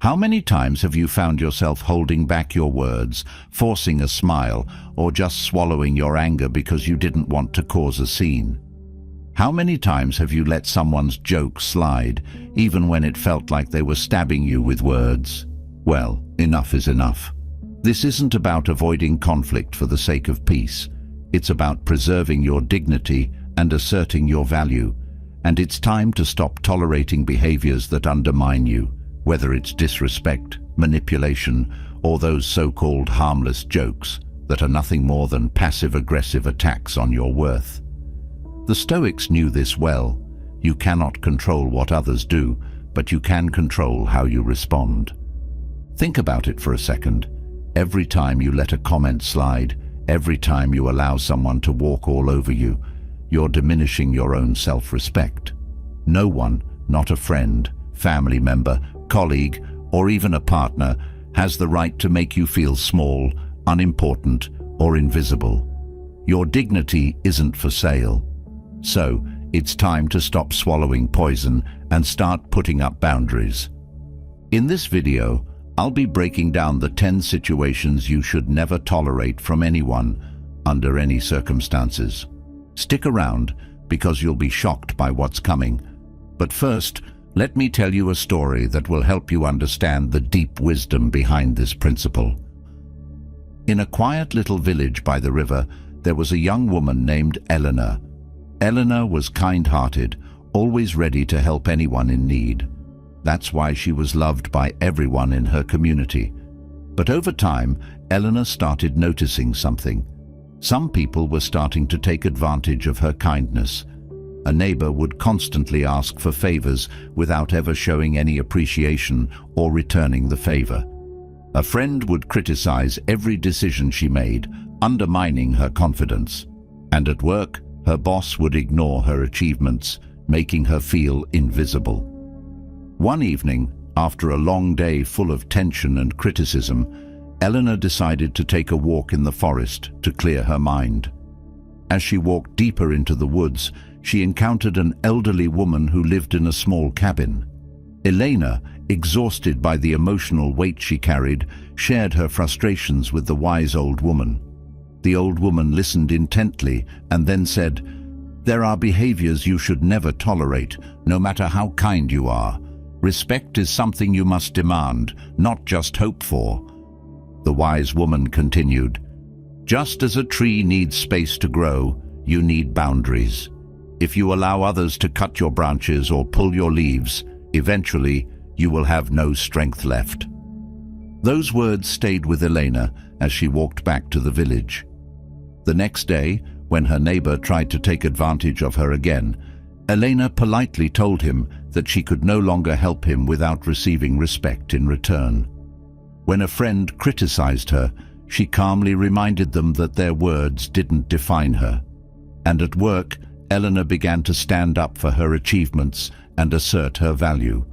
How many times have you found yourself holding back your words, forcing a smile, or just swallowing your anger because you didn't want to cause a scene? How many times have you let someone's joke slide, even when it felt like they were stabbing you with words? Well, enough is enough. This isn't about avoiding conflict for the sake of peace. It's about preserving your dignity and asserting your value. And it's time to stop tolerating behaviors that undermine you, whether it's disrespect, manipulation, or those so-called harmless jokes that are nothing more than passive-aggressive attacks on your worth. The Stoics knew this well. You cannot control what others do, but you can control how you respond. Think about it for a second. Every time you let a comment slide, every time you allow someone to walk all over you, you're diminishing your own self-respect. No one, not a friend, family member, colleague, or even a partner, has the right to make you feel small, unimportant, or invisible. Your dignity isn't for sale. So, it's time to stop swallowing poison and start putting up boundaries. In this video, I'll be breaking down the 10 situations you should never tolerate from anyone, under any circumstances. Stick around, because you'll be shocked by what's coming. But first, let me tell you a story that will help you understand the deep wisdom behind this principle. In a quiet little village by the river, there was a young woman named Eleanor. Eleanor was kind-hearted, always ready to help anyone in need. That's why she was loved by everyone in her community. But over time, Eleanor started noticing something. Some people were starting to take advantage of her kindness. A neighbor would constantly ask for favors without ever showing any appreciation or returning the favor. A friend would criticize every decision she made, undermining her confidence. And at work, her boss would ignore her achievements, making her feel invisible. One evening, after a long day full of tension and criticism, Eleanor decided to take a walk in the forest to clear her mind. As she walked deeper into the woods, she encountered an elderly woman who lived in a small cabin. Elena, exhausted by the emotional weight she carried, shared her frustrations with the wise old woman. The old woman listened intently and then said, "There are behaviors you should never tolerate, no matter how kind you are. Respect is something you must demand, not just hope for." The wise woman continued, "Just as a tree needs space to grow, you need boundaries. If you allow others to cut your branches or pull your leaves, eventually you will have no strength left." Those words stayed with Elena as she walked back to the village. The next day, when her neighbor tried to take advantage of her again, Elena politely told him that she could no longer help him without receiving respect in return. When a friend criticized her, she calmly reminded them that their words didn't define her. And at work, Eleanor began to stand up for her achievements and assert her value.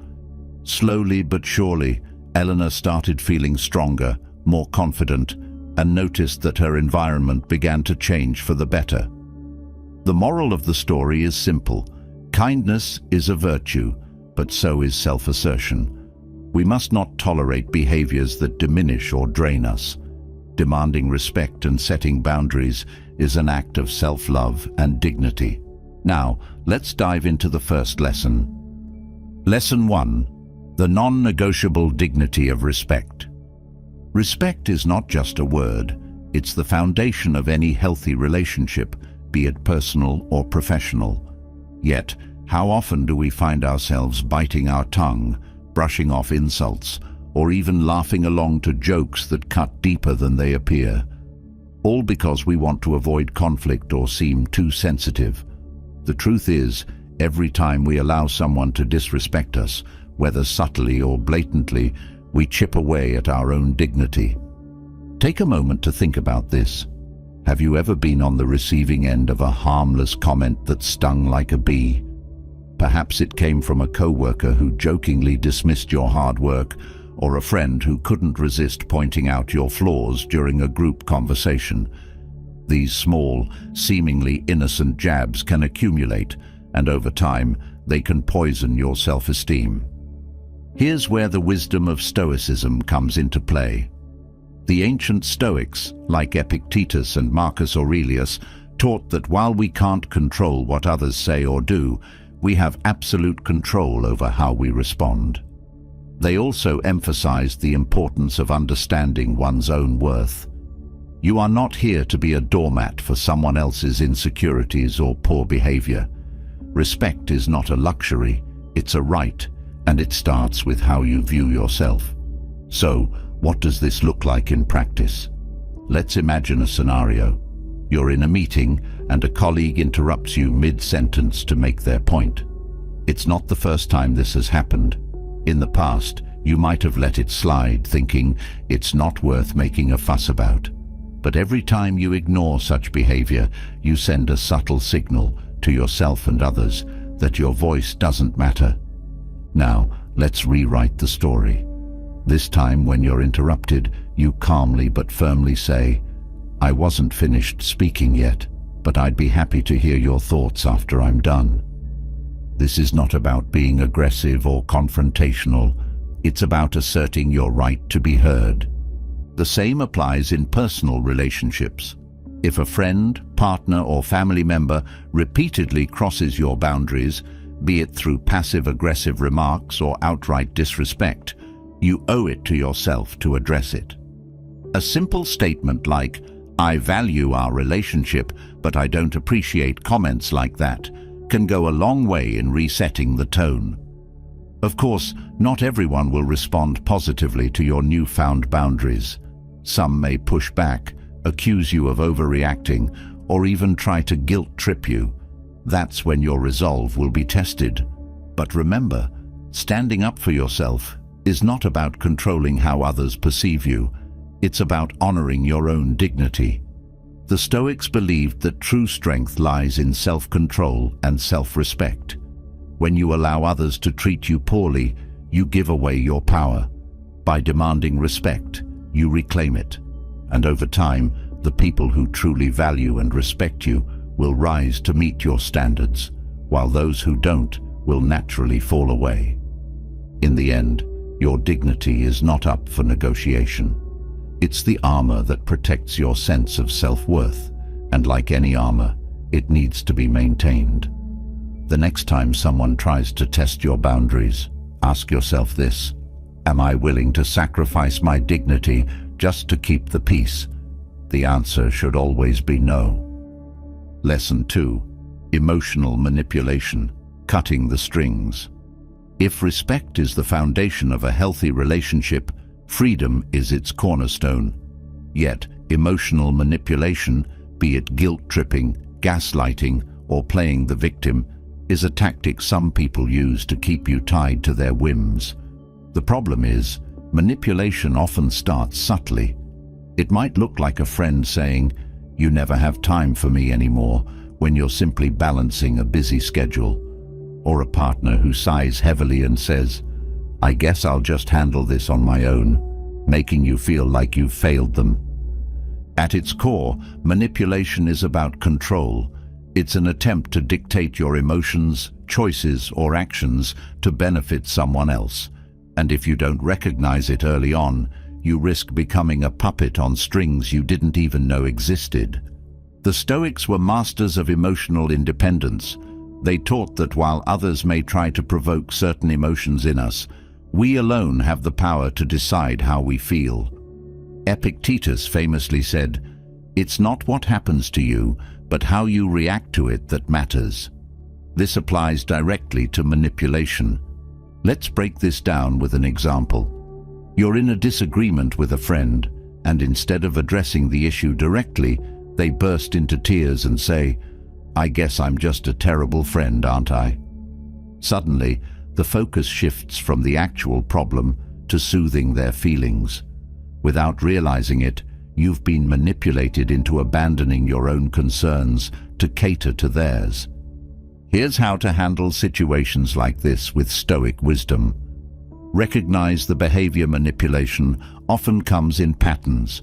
Slowly but surely, Eleanor started feeling stronger, more confident, and noticed that her environment began to change for the better. The moral of the story is simple. Kindness is a virtue, but so is self-assertion. We must not tolerate behaviors that diminish or drain us. Demanding respect and setting boundaries is an act of self-love and dignity. Now, let's dive into the first lesson. Lesson 1. The non-negotiable dignity of respect. Respect is not just a word. It's the foundation of any healthy relationship, be it personal or professional. Yet, how often do we find ourselves biting our tongue, brushing off insults, or even laughing along to jokes that cut deeper than they appear? All because we want to avoid conflict or seem too sensitive. The truth is, every time we allow someone to disrespect us, whether subtly or blatantly, we chip away at our own dignity. Take a moment to think about this. Have you ever been on the receiving end of a harmless comment that stung like a bee? Perhaps it came from a coworker who jokingly dismissed your hard work, or a friend who couldn't resist pointing out your flaws during a group conversation. These small, seemingly innocent jabs can accumulate, and over time, they can poison your self-esteem. Here's where the wisdom of Stoicism comes into play. The ancient Stoics, like Epictetus and Marcus Aurelius, taught that while we can't control what others say or do, we have absolute control over how we respond. They also emphasized the importance of understanding one's own worth. You are not here to be a doormat for someone else's insecurities or poor behavior. Respect is not a luxury, it's a right, and it starts with how you view yourself. So, what does this look like in practice? Let's imagine a scenario. You're in a meeting and a colleague interrupts you mid-sentence to make their point. It's not the first time this has happened. In the past, you might have let it slide, thinking it's not worth making a fuss about. But every time you ignore such behavior, you send a subtle signal to yourself and others that your voice doesn't matter. Now, let's rewrite the story. This time, when you're interrupted, you calmly but firmly say, "I wasn't finished speaking yet, but I'd be happy to hear your thoughts after I'm done." This is not about being aggressive or confrontational. It's about asserting your right to be heard. The same applies in personal relationships. If a friend, partner, or family member repeatedly crosses your boundaries, be it through passive-aggressive remarks or outright disrespect, you owe it to yourself to address it. A simple statement like, "I value our relationship, but I don't appreciate comments like that," can go a long way in resetting the tone. Of course, not everyone will respond positively to your newfound boundaries. Some may push back, accuse you of overreacting, or even try to guilt-trip you. That's when your resolve will be tested. But remember, standing up for yourself is not about controlling how others perceive you. It's about honoring your own dignity. The Stoics believed that true strength lies in self-control and self-respect. When you allow others to treat you poorly, you give away your power. By demanding respect, you reclaim it. And over time, the people who truly value and respect you will rise to meet your standards, while those who don't will naturally fall away. In the end, your dignity is not up for negotiation. It's the armor that protects your sense of self-worth, and like any armor, it needs to be maintained. The next time someone tries to test your boundaries, ask yourself this: am I willing to sacrifice my dignity just to keep the peace? The answer should always be no. Lesson 2. Emotional manipulation, cutting the strings. If respect is the foundation of a healthy relationship, freedom is its cornerstone. Yet, emotional manipulation, be it guilt-tripping, gaslighting, or playing the victim, is a tactic some people use to keep you tied to their whims. The problem is, manipulation often starts subtly. It might look like a friend saying, "You never have time for me anymore," when you're simply balancing a busy schedule. Or a partner who sighs heavily and says, "I guess I'll just handle this on my own," making you feel like you've failed them. At its core, manipulation is about control. It's an attempt to dictate your emotions, choices, or actions to benefit someone else. And if you don't recognize it early on, you risk becoming a puppet on strings you didn't even know existed. The Stoics were masters of emotional independence. They taught that while others may try to provoke certain emotions in us, we alone have the power to decide how we feel. Epictetus famously said, "It's not what happens to you, but how you react to it that matters." This applies directly to manipulation. Let's break this down with an example. You're in a disagreement with a friend, and instead of addressing the issue directly, they burst into tears and say, "I guess I'm just a terrible friend, aren't I?" Suddenly, the focus shifts from the actual problem to soothing their feelings. Without realizing it, you've been manipulated into abandoning your own concerns to cater to theirs. Here's how to handle situations like this with Stoic wisdom. Recognize the behavior manipulation often comes in patterns.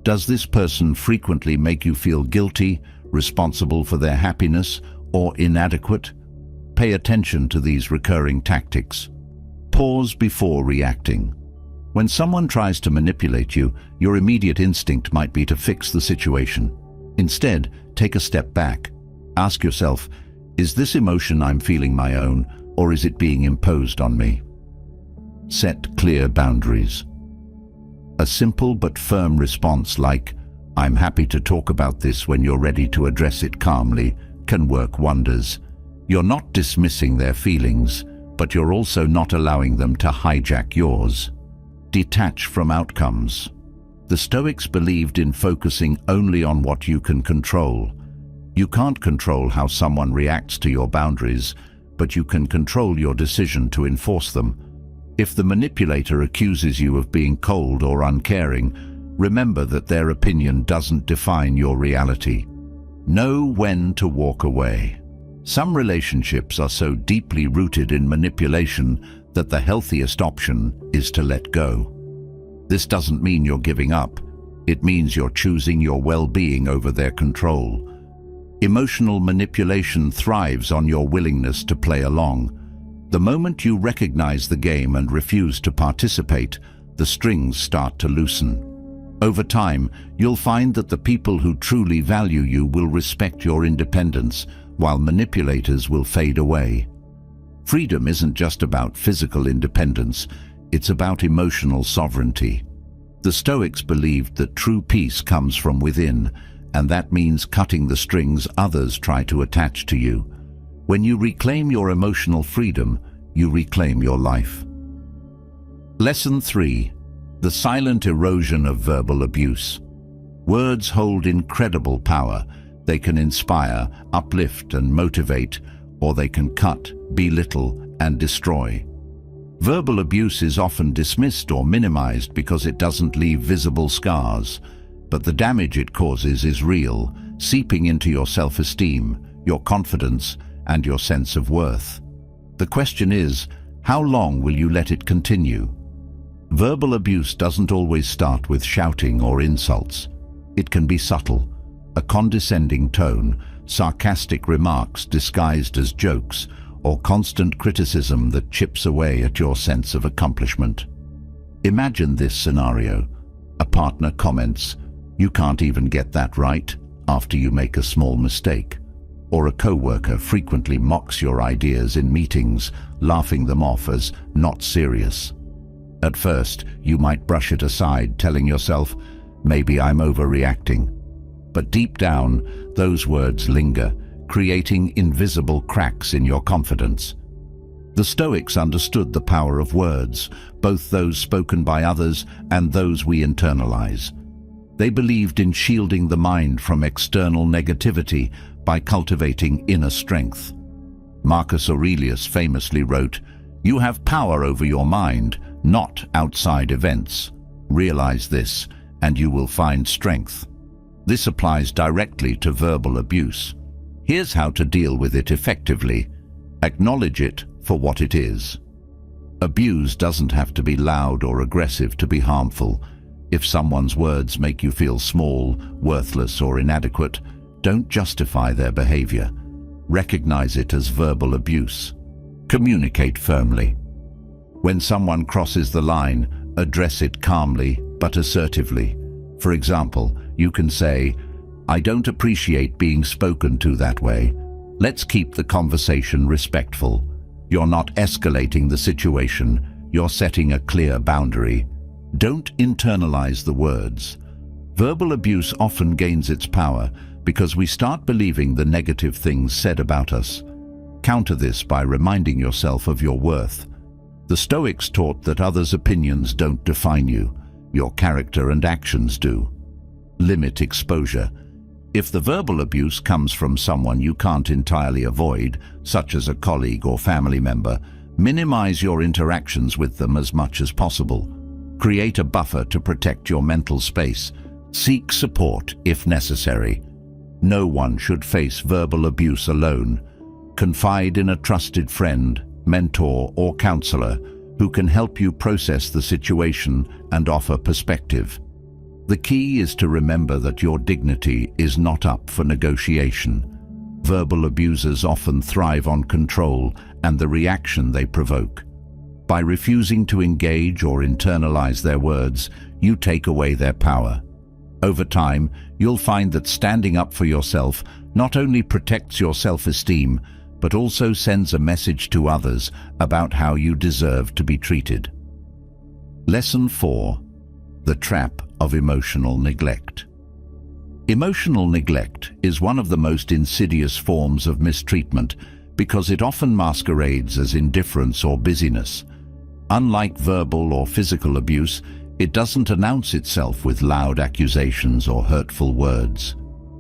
Does this person frequently make you feel guilty, responsible for their happiness, or inadequate? Pay attention to these recurring tactics. Pause before reacting. When someone tries to manipulate you, your immediate instinct might be to fix the situation. Instead, take a step back. Ask yourself, is this emotion I'm feeling my own, or is it being imposed on me? Set clear boundaries. A simple but firm response like, "I'm happy to talk about this when you're ready to address it calmly," can work wonders. You're not dismissing their feelings, but you're also not allowing them to hijack yours. Detach from outcomes. The Stoics believed in focusing only on what you can control. You can't control how someone reacts to your boundaries, but you can control your decision to enforce them. If the manipulator accuses you of being cold or uncaring, remember that their opinion doesn't define your reality. Know when to walk away. Some relationships are so deeply rooted in manipulation that the healthiest option is to let go. This doesn't mean you're giving up. It means you're choosing your well-being over their control. Emotional manipulation thrives on your willingness to play along. The moment you recognize the game and refuse to participate, the strings start to loosen. Over time, you'll find that the people who truly value you will respect your independence, while manipulators will fade away. Freedom isn't just about physical independence, it's about emotional sovereignty. The Stoics believed that true peace comes from within, and that means cutting the strings others try to attach to you. When you reclaim your emotional freedom, you reclaim your life. Lesson 3. The silent erosion of verbal abuse. Words hold incredible power. They can inspire, uplift, and motivate, or they can cut, belittle, and destroy. Verbal abuse is often dismissed or minimized because it doesn't leave visible scars, but the damage it causes is real, seeping into your self-esteem, your confidence, and your sense of worth. The question is, how long will you let it continue? Verbal abuse doesn't always start with shouting or insults. It can be subtle, a condescending tone, sarcastic remarks disguised as jokes, or constant criticism that chips away at your sense of accomplishment. Imagine this scenario. A partner comments, "You can't even get that right," after you make a small mistake. Or a coworker frequently mocks your ideas in meetings, laughing them off as not serious. At first, you might brush it aside, telling yourself, "Maybe I'm overreacting." But deep down, those words linger, creating invisible cracks in your confidence. The Stoics understood the power of words, both those spoken by others and those we internalize. They believed in shielding the mind from external negativity by cultivating inner strength. Marcus Aurelius famously wrote, "You have power over your mind, not outside events. Realize this, and you will find strength." This applies directly to verbal abuse. Here's how to deal with it effectively. Acknowledge it for what it is. Abuse doesn't have to be loud or aggressive to be harmful. If someone's words make you feel small, worthless, or inadequate, don't justify their behavior. Recognize it as verbal abuse. Communicate firmly. When someone crosses the line, address it calmly but assertively. For example, you can say, "I don't appreciate being spoken to that way. Let's keep the conversation respectful." You're not escalating the situation, you're setting a clear boundary. Don't internalize the words. Verbal abuse often gains its power because we start believing the negative things said about us. Counter this by reminding yourself of your worth. The Stoics taught that others' opinions don't define you. Your character and actions do. Limit exposure. If the verbal abuse comes from someone you can't entirely avoid, such as a colleague or family member, minimize your interactions with them as much as possible. Create a buffer to protect your mental space. Seek support if necessary. No one should face verbal abuse alone. Confide in a trusted friend, mentor, or counselor who can help you process the situation and offer perspective. The key is to remember that your dignity is not up for negotiation. Verbal abusers often thrive on control and the reaction they provoke. By refusing to engage or internalize their words, you take away their power. Over time, you'll find that standing up for yourself not only protects your self-esteem, but also sends a message to others about how you deserve to be treated. Lesson 4. The trap of emotional neglect. Emotional neglect is one of the most insidious forms of mistreatment because it often masquerades as indifference or busyness. Unlike verbal or physical abuse, it doesn't announce itself with loud accusations or hurtful words.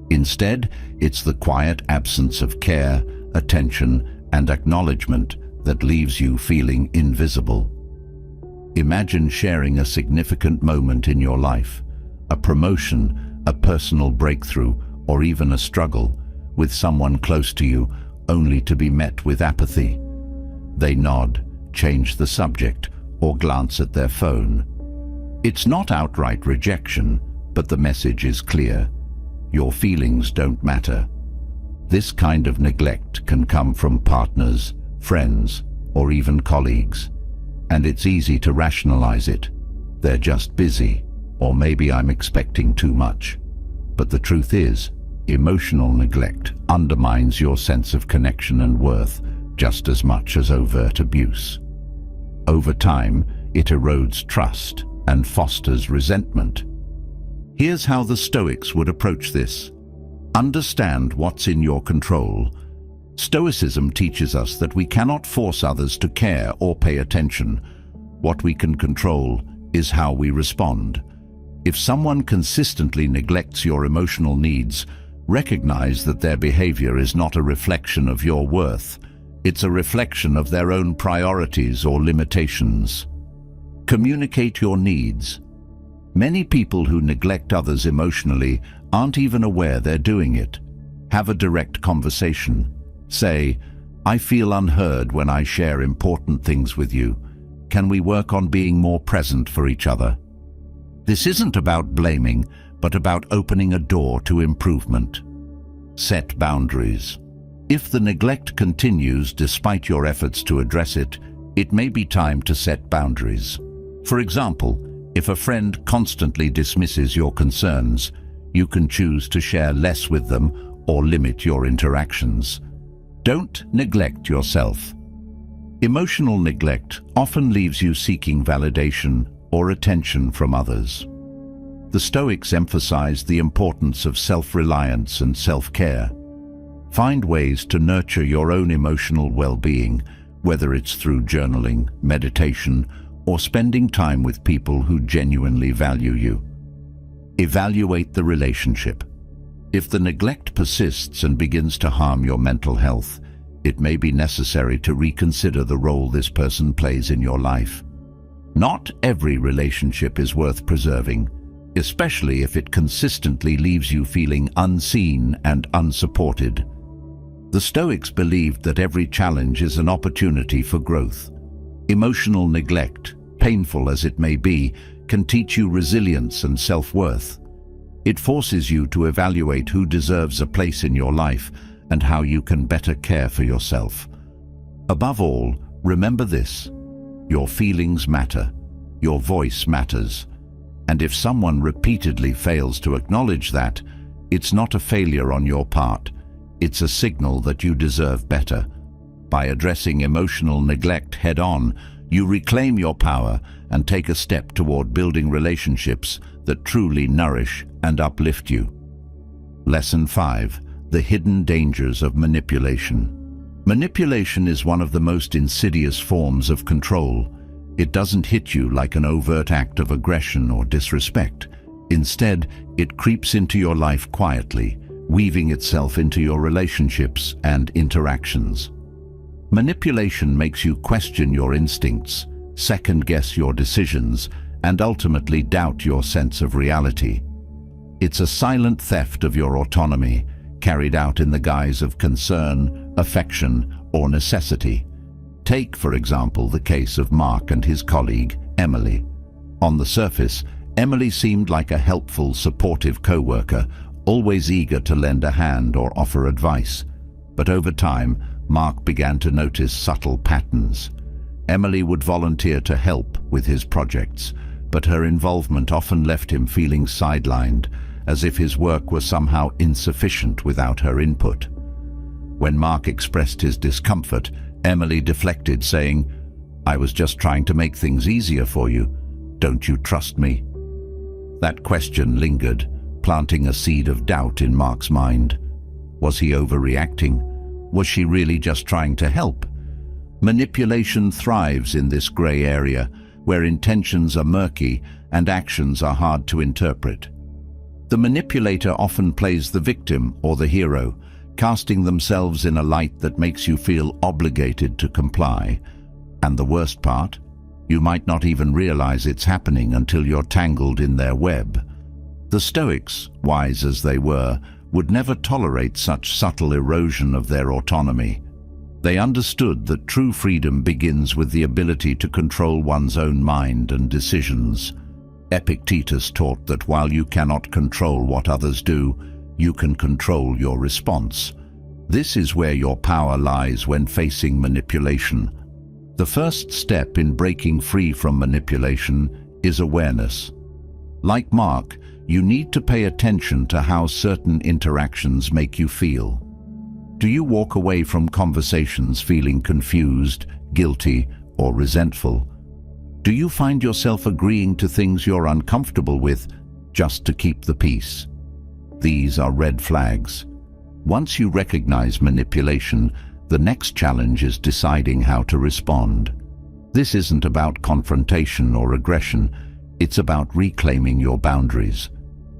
Instead, it's the quiet absence of care, attention, and acknowledgement that leaves you feeling invisible. Imagine sharing a significant moment in your life, a promotion, a personal breakthrough, or even a struggle, with someone close to you, only to be met with apathy. They nod, change the subject, or glance at their phone. It's not outright rejection, but the message is clear. Your feelings don't matter. This kind of neglect can come from partners, friends, or even colleagues. And it's easy to rationalize it. They're just busy, or maybe I'm expecting too much. But the truth is, emotional neglect undermines your sense of connection and worth just as much as overt abuse. Over time, it erodes trust and fosters resentment. Here's how the Stoics would approach this. Understand what's in your control. Stoicism teaches us that we cannot force others to care or pay attention. What we can control is how we respond. If someone consistently neglects your emotional needs, recognize that their behavior is not a reflection of your worth. It's a reflection of their own priorities or limitations. Communicate your needs. Many people who neglect others emotionally aren't even aware they're doing it. Have a direct conversation. Say, "I feel unheard when I share important things with you. Can we work on being more present for each other?" This isn't about blaming, but about opening a door to improvement. Set boundaries. If the neglect continues despite your efforts to address it, it may be time to set boundaries. For example, if a friend constantly dismisses your concerns, you can choose to share less with them or limit your interactions. Don't neglect yourself. Emotional neglect often leaves you seeking validation or attention from others. The Stoics emphasize the importance of self-reliance and self-care. Find ways to nurture your own emotional well-being, whether it's through journaling, meditation, or spending time with people who genuinely value you. Evaluate the relationship. If the neglect persists and begins to harm your mental health, it may be necessary to reconsider the role this person plays in your life. Not every relationship is worth preserving, especially if it consistently leaves you feeling unseen and unsupported. The Stoics believed that every challenge is an opportunity for growth. Emotional neglect, painful as it may be, can teach you resilience and self-worth. It forces you to evaluate who deserves a place in your life and how you can better care for yourself. Above all, remember this: your feelings matter, your voice matters, and if someone repeatedly fails to acknowledge that, it's not a failure on your part, it's a signal that you deserve better. By addressing emotional neglect head-on, you reclaim your power and take a step toward building relationships that truly nourish and uplift you. Lesson 5. The hidden dangers of manipulation. Manipulation is one of the most insidious forms of control. It doesn't hit you like an overt act of aggression or disrespect. Instead, it creeps into your life quietly, weaving itself into your relationships and interactions. Manipulation makes you question your instincts, second-guess your decisions, and ultimately doubt your sense of reality. It's a silent theft of your autonomy, carried out in the guise of concern, affection, or necessity. Take, for example, the case of Mark and his colleague, Emily. On the surface, Emily seemed like a helpful, supportive co-worker, always eager to lend a hand or offer advice. But over time, Mark began to notice subtle patterns. Emily would volunteer to help with his projects, but her involvement often left him feeling sidelined, as if his work was somehow insufficient without her input. When Mark expressed his discomfort, Emily deflected, saying, "I was just trying to make things easier for you. Don't you trust me?" That question lingered, planting a seed of doubt in Mark's mind. Was he overreacting? Was she really just trying to help? Manipulation thrives in this grey area, where intentions are murky and actions are hard to interpret. The manipulator often plays the victim or the hero, casting themselves in a light that makes you feel obligated to comply. And the worst part? You might not even realize it's happening until you're tangled in their web. The Stoics, wise as they were, would never tolerate such subtle erosion of their autonomy. They understood that true freedom begins with the ability to control one's own mind and decisions. Epictetus taught that while you cannot control what others do, you can control your response. This is where your power lies when facing manipulation. The first step in breaking free from manipulation is awareness. Like Mark, you need to pay attention to how certain interactions make you feel. Do you walk away from conversations feeling confused, guilty, or resentful? Do you find yourself agreeing to things you're uncomfortable with just to keep the peace? These are red flags. Once you recognize manipulation, the next challenge is deciding how to respond. This isn't about confrontation or aggression, it's about reclaiming your boundaries.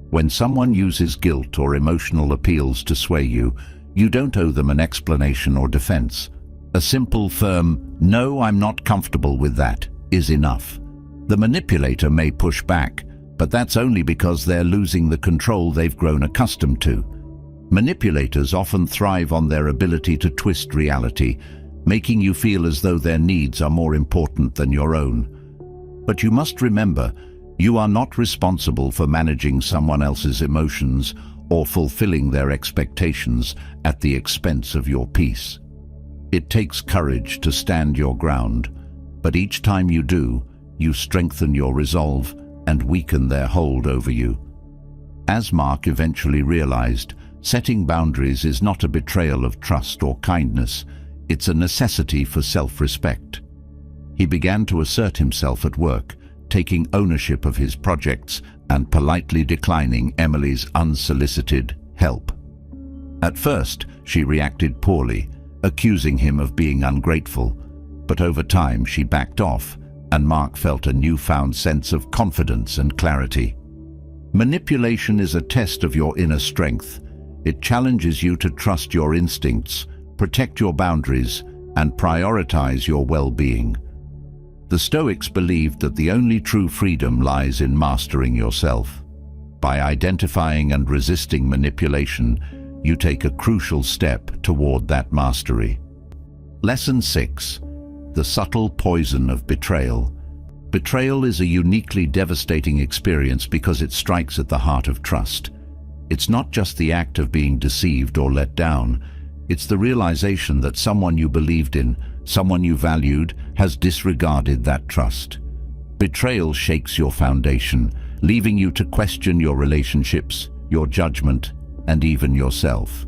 When someone uses guilt or emotional appeals to sway you, you don't owe them an explanation or defense. A simple, firm, "No, I'm not comfortable with that," is enough. The manipulator may push back, but that's only because they're losing the control they've grown accustomed to. Manipulators often thrive on their ability to twist reality, making you feel as though their needs are more important than your own. But you must remember, you are not responsible for managing someone else's emotions or fulfilling their expectations at the expense of your peace. It takes courage to stand your ground, but each time you do, you strengthen your resolve and weaken their hold over you. As Mark eventually realized, setting boundaries is not a betrayal of trust or kindness, it's a necessity for self-respect. He began to assert himself at work, taking ownership of his projects and politely declining Emily's unsolicited help. At first, she reacted poorly, accusing him of being ungrateful, but over time she backed off, and Mark felt a newfound sense of confidence and clarity. Manipulation is a test of your inner strength. It challenges you to trust your instincts, protect your boundaries, and prioritize your well-being. The Stoics believed that the only true freedom lies in mastering yourself. By identifying and resisting manipulation, you take a crucial step toward that mastery. Lesson 6. The subtle poison of betrayal. Betrayal is a uniquely devastating experience because it strikes at the heart of trust. It's not just the act of being deceived or let down. It's the realization that someone you believed in, someone you valued, has disregarded that trust. Betrayal shakes your foundation, leaving you to question your relationships, your judgment, and even yourself.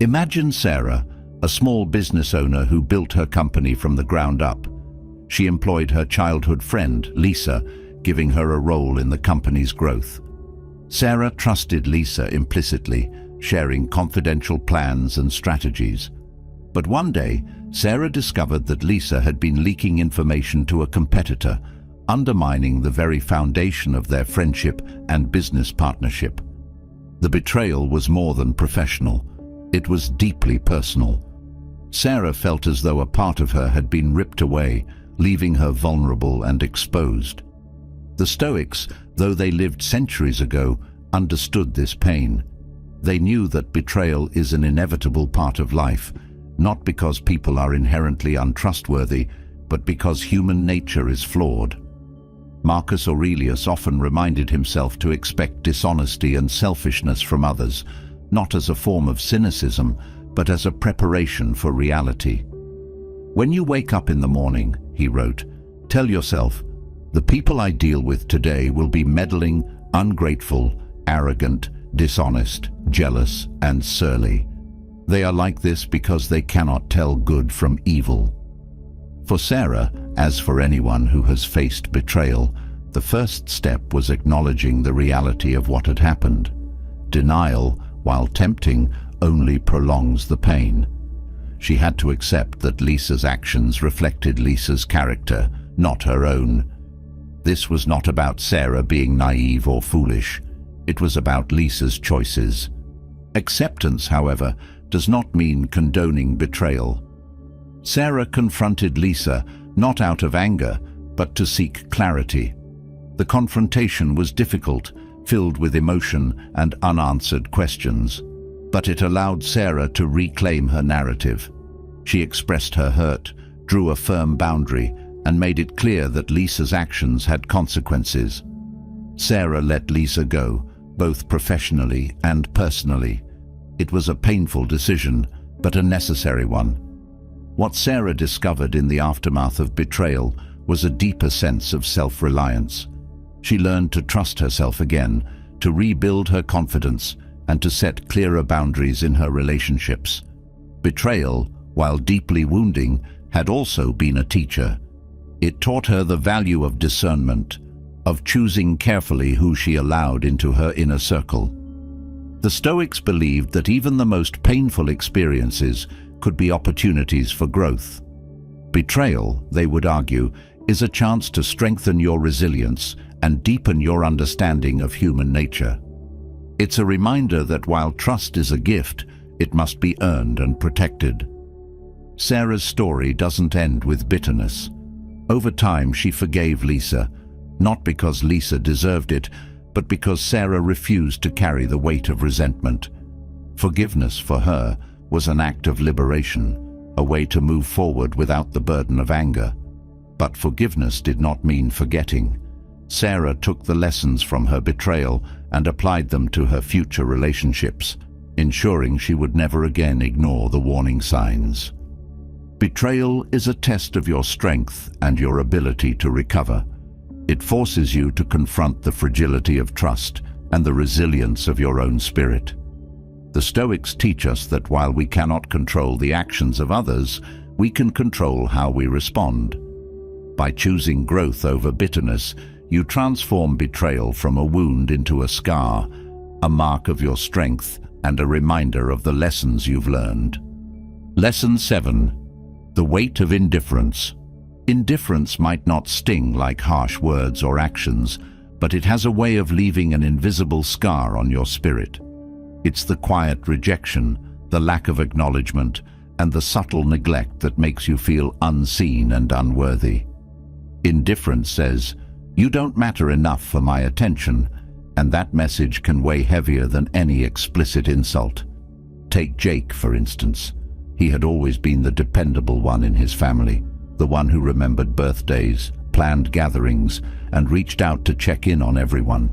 Imagine Sarah, a small business owner who built her company from the ground up. She employed her childhood friend, Lisa, giving her a role in the company's growth. Sarah trusted Lisa implicitly, sharing confidential plans and strategies. But one day, Sarah discovered that Lisa had been leaking information to a competitor, undermining the very foundation of their friendship and business partnership. The betrayal was more than professional. It was deeply personal. Sarah felt as though a part of her had been ripped away, leaving her vulnerable and exposed. The Stoics, though they lived centuries ago, understood this pain. They knew that betrayal is an inevitable part of life, not because people are inherently untrustworthy, but because human nature is flawed. Marcus Aurelius often reminded himself to expect dishonesty and selfishness from others, not as a form of cynicism, but as a preparation for reality. When you wake up in the morning, he wrote. Tell yourself, the people I deal with today will be meddling, ungrateful, arrogant, dishonest, jealous, and surly. They are like this because they cannot tell good from evil. For Sarah, as for anyone who has faced betrayal, the first step was acknowledging the reality of what had happened. Denial, while tempting, only prolongs the pain. She had to accept that Lisa's actions reflected Lisa's character, not her own. This was not about Sarah being naive or foolish. It was about Lisa's choices. Acceptance, however, does not mean condoning betrayal. Sarah confronted Lisa not out of anger, but to seek clarity. The confrontation was difficult, filled with emotion and unanswered questions, but it allowed Sarah to reclaim her narrative. She expressed her hurt, drew a firm boundary, and made it clear that Lisa's actions had consequences. Sarah let Lisa go, both professionally and personally. It was a painful decision, but a necessary one. What Sarah discovered in the aftermath of betrayal was a deeper sense of self-reliance. She learned to trust herself again, to rebuild her confidence, and to set clearer boundaries in her relationships. Betrayal, while deeply wounding, had also been a teacher. It taught her the value of discernment, of choosing carefully who she allowed into her inner circle. The Stoics believed that even the most painful experiences could be opportunities for growth. Betrayal, they would argue, is a chance to strengthen your resilience and deepen your understanding of human nature. It's a reminder that while trust is a gift, it must be earned and protected. Sarah's story doesn't end with bitterness. Over time, she forgave Lisa, not because Lisa deserved it, but because Sarah refused to carry the weight of resentment. Forgiveness for her was an act of liberation, a way to move forward without the burden of anger. But forgiveness did not mean forgetting. Sarah took the lessons from her betrayal and applied them to her future relationships, ensuring she would never again ignore the warning signs. Betrayal is a test of your strength and your ability to recover. It forces you to confront the fragility of trust and the resilience of your own spirit. The Stoics teach us that while we cannot control the actions of others, we can control how we respond. By choosing growth over bitterness, you transform betrayal from a wound into a scar, a mark of your strength and a reminder of the lessons you've learned. Lesson 7. The weight of indifference. Indifference might not sting like harsh words or actions, but it has a way of leaving an invisible scar on your spirit. It's the quiet rejection, the lack of acknowledgement, and the subtle neglect that makes you feel unseen and unworthy. Indifference says, "You don't matter enough for my attention," and that message can weigh heavier than any explicit insult. Take Jake, for instance. He had always been the dependable one in his family, the one who remembered birthdays, planned gatherings, and reached out to check in on everyone.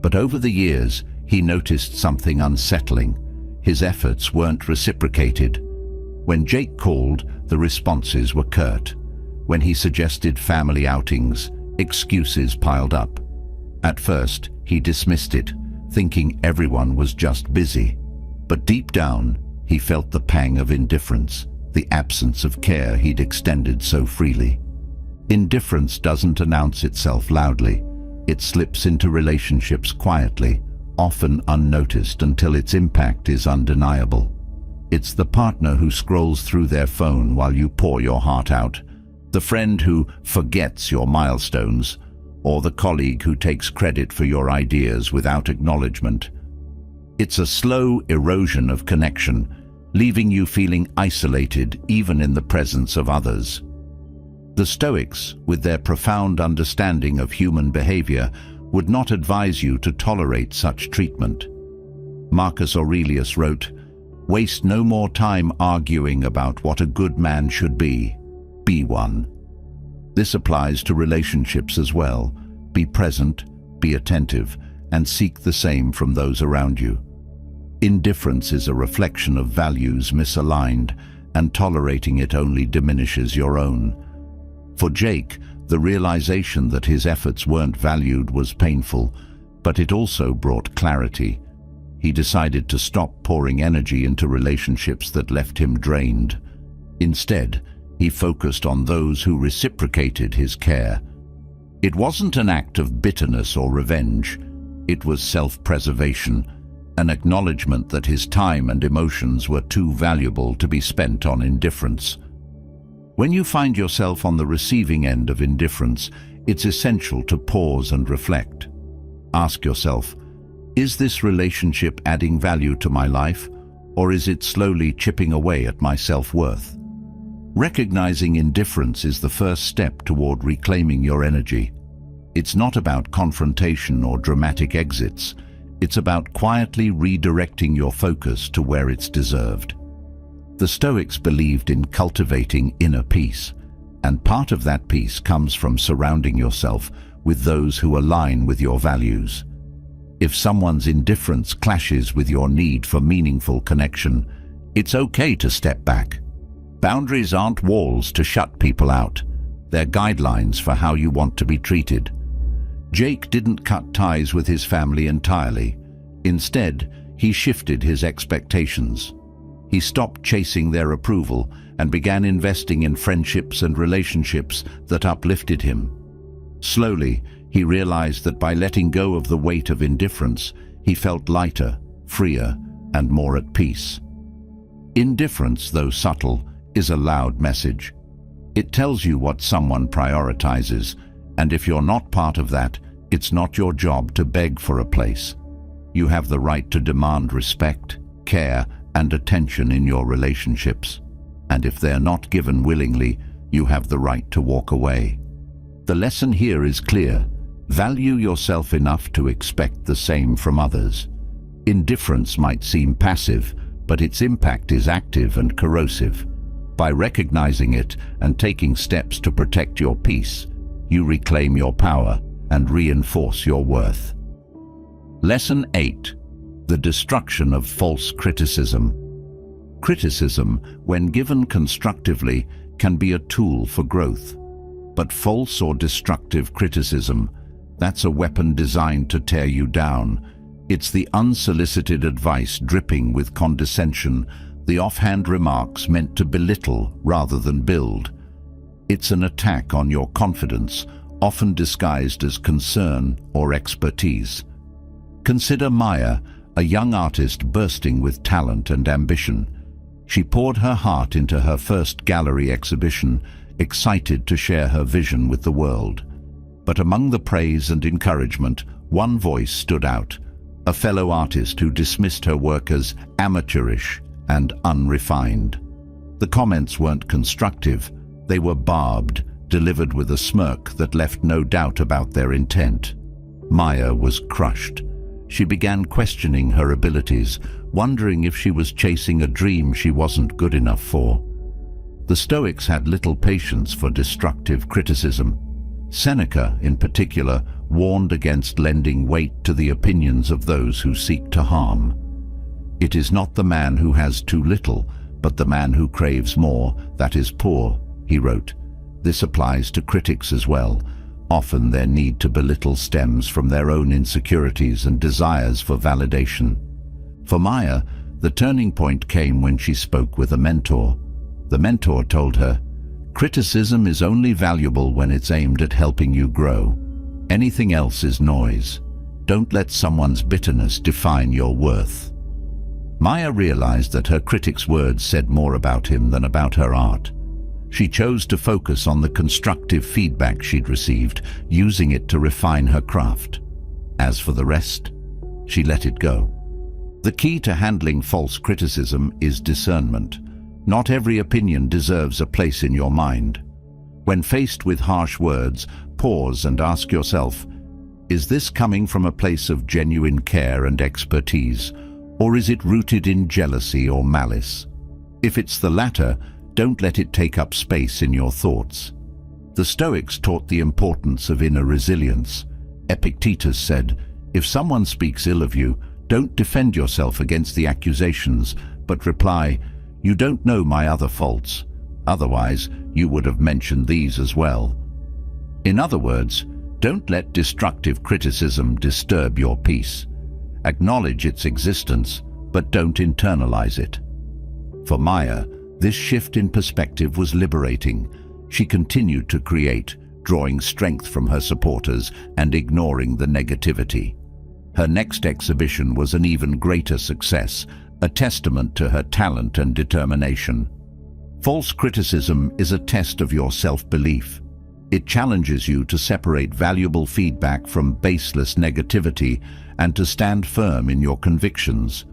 But over the years, he noticed something unsettling. His efforts weren't reciprocated. When Jake called, the responses were curt. When he suggested family outings, excuses piled up. At first, he dismissed it, thinking everyone was just busy. But deep down, he felt the pang of indifference, the absence of care he'd extended so freely. Indifference doesn't announce itself loudly. It slips into relationships quietly, often unnoticed until its impact is undeniable. It's the partner who scrolls through their phone while you pour your heart out, the friend who forgets your milestones, or the colleague who takes credit for your ideas without acknowledgement. It's a slow erosion of connection, leaving you feeling isolated even in the presence of others. The Stoics, with their profound understanding of human behavior, would not advise you to tolerate such treatment. Marcus Aurelius wrote, "Waste no more time arguing about what a good man should be. Be one." This applies to relationships as well. Be present, be attentive, and seek the same from those around you. Indifference is a reflection of values misaligned, and tolerating it only diminishes your own. For Jake, the realization that his efforts weren't valued was painful, but it also brought clarity. He decided to stop pouring energy into relationships that left him drained. Instead, he focused on those who reciprocated his care. It wasn't an act of bitterness or revenge. It was self-preservation, an acknowledgement that his time and emotions were too valuable to be spent on indifference. When you find yourself on the receiving end of indifference, it's essential to pause and reflect. Ask yourself, is this relationship adding value to my life, or is it slowly chipping away at my self-worth? Recognizing indifference is the first step toward reclaiming your energy. It's not about confrontation or dramatic exits. It's about quietly redirecting your focus to where it's deserved. The Stoics believed in cultivating inner peace, and part of that peace comes from surrounding yourself with those who align with your values. If someone's indifference clashes with your need for meaningful connection, it's okay to step back. Boundaries aren't walls to shut people out. They're guidelines for how you want to be treated. Jake didn't cut ties with his family entirely. Instead, he shifted his expectations. He stopped chasing their approval and began investing in friendships and relationships that uplifted him. Slowly, he realized that by letting go of the weight of indifference, he felt lighter, freer, and more at peace. Indifference, though subtle, is a loud message. It tells you what someone prioritizes, and if you're not part of that, it's not your job to beg for a place. You have the right to demand respect, care, and attention in your relationships. And if they're not given willingly, you have the right to walk away. The lesson here is clear. Value yourself enough to expect the same from others. Indifference might seem passive, but its impact is active and corrosive. By recognizing it and taking steps to protect your peace, you reclaim your power and reinforce your worth. Lesson 8. The destruction of false criticism. Criticism, when given constructively, can be a tool for growth. But false or destructive criticism, that's a weapon designed to tear you down. It's the unsolicited advice dripping with condescension, the offhand remarks meant to belittle rather than build. It's an attack on your confidence, often disguised as concern or expertise. Consider Maya, a young artist bursting with talent and ambition. She poured her heart into her first gallery exhibition, excited to share her vision with the world. But among the praise and encouragement, one voice stood out, a fellow artist who dismissed her work as amateurish and unrefined. The comments weren't constructive, they were barbed, delivered with a smirk that left no doubt about their intent. Maya was crushed. She began questioning her abilities, wondering if she was chasing a dream she wasn't good enough for. The Stoics had little patience for destructive criticism. Seneca, in particular, warned against lending weight to the opinions of those who seek to harm. It is not the man who has too little, but the man who craves more, that is poor, he wrote. This applies to critics as well. Often their need to belittle stems from their own insecurities and desires for validation. For Maya, the turning point came when she spoke with a mentor. The mentor told her, "Criticism is only valuable when it's aimed at helping you grow. Anything else is noise. Don't let someone's bitterness define your worth." Maya realized that her critic's words said more about him than about her art. She chose to focus on the constructive feedback she'd received, using it to refine her craft. As for the rest, she let it go. The key to handling false criticism is discernment. Not every opinion deserves a place in your mind. When faced with harsh words, pause and ask yourself, is this coming from a place of genuine care and expertise, or is it rooted in jealousy or malice? If it's the latter, don't let it take up space in your thoughts. The Stoics taught the importance of inner resilience. Epictetus said, "If someone speaks ill of you, don't defend yourself against the accusations, but reply, 'You don't know my other faults.' Otherwise, you would have mentioned these as well. In other words, don't let destructive criticism disturb your peace. Acknowledge its existence, but don't internalize it. For Maya, this shift in perspective was liberating. She continued to create, drawing strength from her supporters and ignoring the negativity. Her next exhibition was an even greater success, a testament to her talent and determination. False criticism is a test of your self-belief. It challenges you to separate valuable feedback from baseless negativity and to stand firm in your convictions.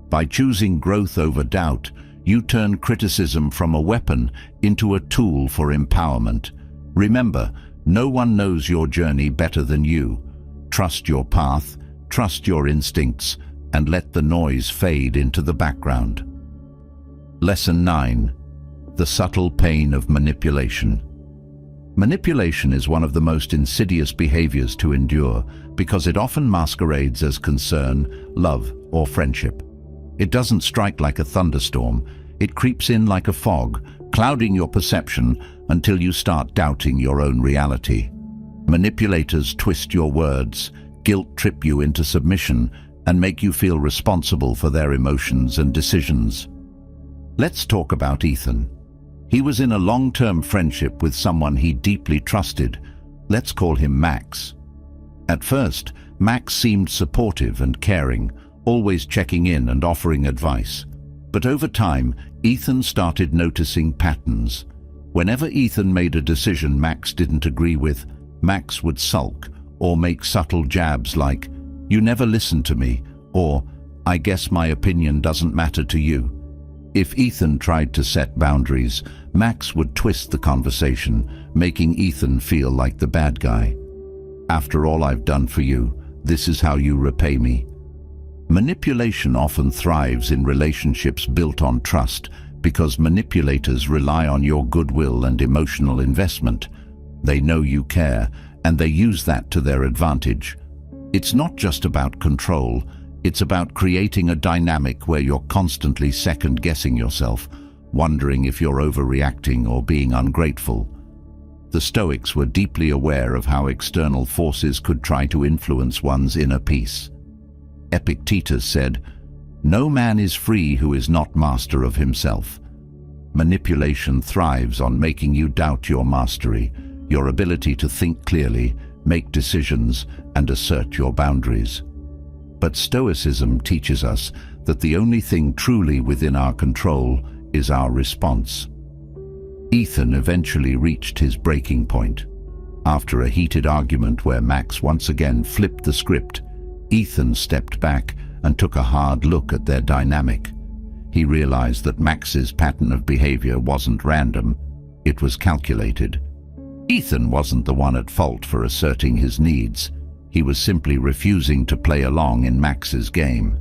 By choosing growth over doubt, you turn criticism from a weapon into a tool for empowerment. Remember, no one knows your journey better than you. Trust your path, trust your instincts, and let the noise fade into the background. Lesson 9. The subtle pain of manipulation. Manipulation is one of the most insidious behaviors to endure because it often masquerades as concern, love, or friendship. It doesn't strike like a thunderstorm. It creeps in like a fog, clouding your perception until you start doubting your own reality. Manipulators twist your words, guilt-trip you into submission, and make you feel responsible for their emotions and decisions. Let's talk about Ethan. He was in a long-term friendship with someone he deeply trusted. Let's call him Max. At first, Max seemed supportive and caring, always checking in and offering advice. But over time, Ethan started noticing patterns. Whenever Ethan made a decision Max didn't agree with, Max would sulk or make subtle jabs like, "You never listen to me," or "I guess my opinion doesn't matter to you." If Ethan tried to set boundaries, Max would twist the conversation, making Ethan feel like the bad guy. "After all I've done for you, this is how you repay me." Manipulation often thrives in relationships built on trust because manipulators rely on your goodwill and emotional investment. They know you care, and they use that to their advantage. It's not just about control, it's about creating a dynamic where you're constantly second-guessing yourself, wondering if you're overreacting or being ungrateful. The Stoics were deeply aware of how external forces could try to influence one's inner peace. Epictetus said, "No man is free who is not master of himself." Manipulation thrives on making you doubt your mastery, your ability to think clearly, make decisions, and assert your boundaries. But Stoicism teaches us that the only thing truly within our control is our response. Ethan eventually reached his breaking point. After a heated argument where Max once again flipped the script, Ethan stepped back and took a hard look at their dynamic. He realized that Max's pattern of behavior wasn't random, it was calculated. Ethan wasn't the one at fault for asserting his needs. He was simply refusing to play along in Max's game.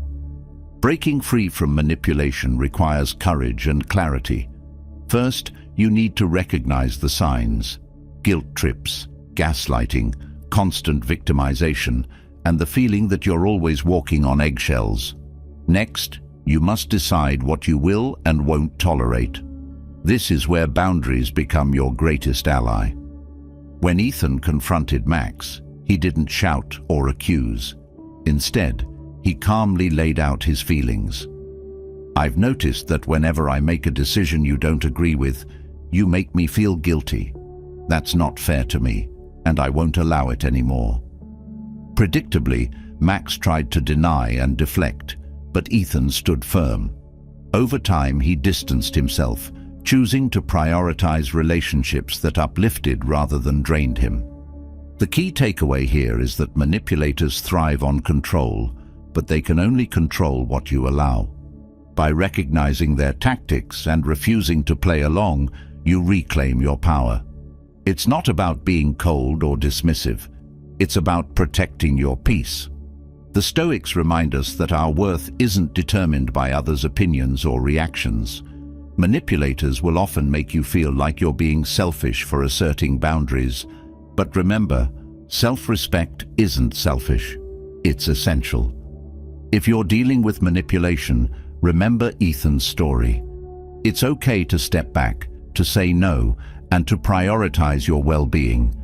Breaking free from manipulation requires courage and clarity. First, you need to recognize the signs: guilt trips, gaslighting, constant victimization, and the feeling that you're always walking on eggshells. Next, you must decide what you will and won't tolerate. This is where boundaries become your greatest ally. When Ethan confronted Max, he didn't shout or accuse. Instead, he calmly laid out his feelings. "I've noticed that whenever I make a decision you don't agree with, you make me feel guilty. That's not fair to me, and I won't allow it anymore." Predictably, Max tried to deny and deflect, but Ethan stood firm. Over time, he distanced himself, choosing to prioritize relationships that uplifted rather than drained him. The key takeaway here is that manipulators thrive on control, but they can only control what you allow. By recognizing their tactics and refusing to play along, you reclaim your power. It's not about being cold or dismissive. It's about protecting your peace. The Stoics remind us that our worth isn't determined by others' opinions or reactions. Manipulators will often make you feel like you're being selfish for asserting boundaries. But remember, self-respect isn't selfish. It's essential. If you're dealing with manipulation, remember Ethan's story. It's okay to step back, to say no, and to prioritize your well-being.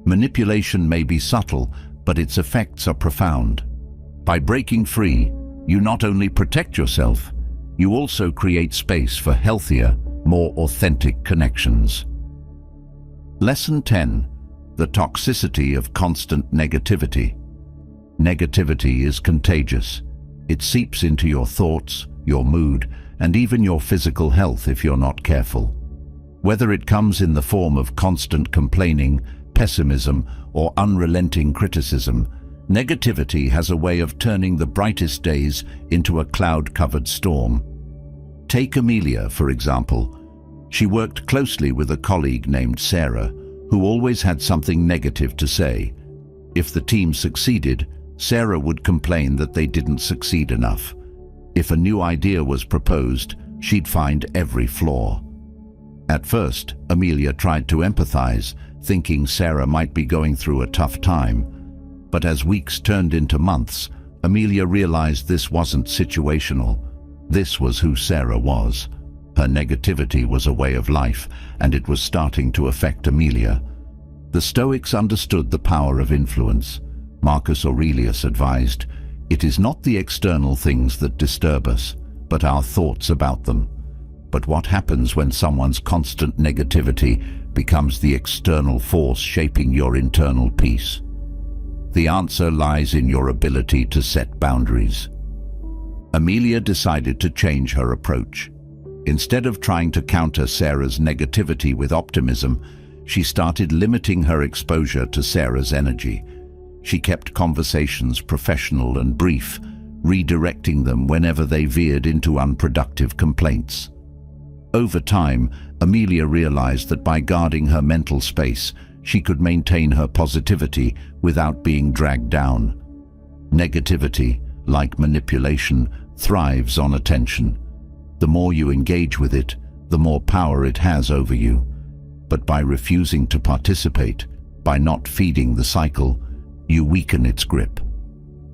Manipulation may be subtle, but its effects are profound. By breaking free, you not only protect yourself, you also create space for healthier, more authentic connections. Lesson 10. The toxicity of constant negativity. Negativity is contagious. It seeps into your thoughts, your mood, and even your physical health if you're not careful. Whether it comes in the form of constant complaining, pessimism, or unrelenting criticism, negativity has a way of turning the brightest days into a cloud-covered storm. Take Amelia, for example. She worked closely with a colleague named Sarah, who always had something negative to say. If the team succeeded, Sarah would complain that they didn't succeed enough. If a new idea was proposed, she'd find every flaw. At first, Amelia tried to empathize, thinking Sarah might be going through a tough time. But as weeks turned into months, Amelia realized this wasn't situational. This was who Sarah was. Her negativity was a way of life, and it was starting to affect Amelia. The Stoics understood the power of influence. Marcus Aurelius advised, "It is not the external things that disturb us, but our thoughts about them." But what happens when someone's constant negativity becomes the external force shaping your internal peace? The answer lies in your ability to set boundaries. Amelia decided to change her approach. Instead of trying to counter Sarah's negativity with optimism, she started limiting her exposure to Sarah's energy. She kept conversations professional and brief, redirecting them whenever they veered into unproductive complaints. Over time, Amelia realized that by guarding her mental space, she could maintain her positivity without being dragged down. Negativity, like manipulation, thrives on attention. The more you engage with it, the more power it has over you. But by refusing to participate, by not feeding the cycle, you weaken its grip.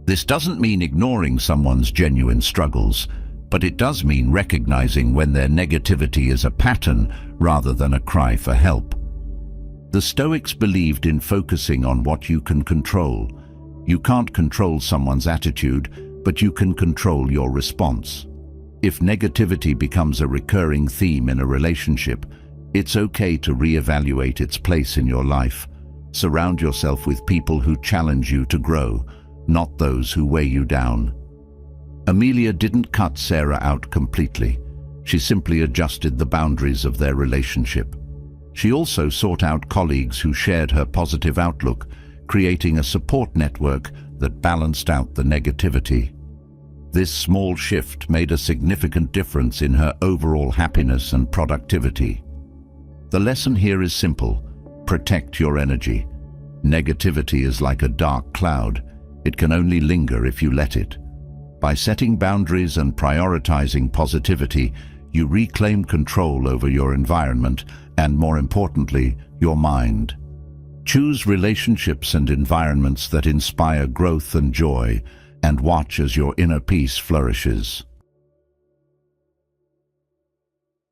This doesn't mean ignoring someone's genuine struggles, but it does mean recognizing when their negativity is a pattern rather than a cry for help. The Stoics believed in focusing on what you can control. You can't control someone's attitude, but you can control your response. If negativity becomes a recurring theme in a relationship, it's okay to reevaluate its place in your life. Surround yourself with people who challenge you to grow, not those who weigh you down. Amelia didn't cut Sarah out completely. She simply adjusted the boundaries of their relationship. She also sought out colleagues who shared her positive outlook, creating a support network that balanced out the negativity. This small shift made a significant difference in her overall happiness and productivity. The lesson here is simple: protect your energy. Negativity is like a dark cloud. It can only linger if you let it. By setting boundaries and prioritizing positivity, you reclaim control over your environment and, more importantly, your mind. Choose relationships and environments that inspire growth and joy, and watch as your inner peace flourishes.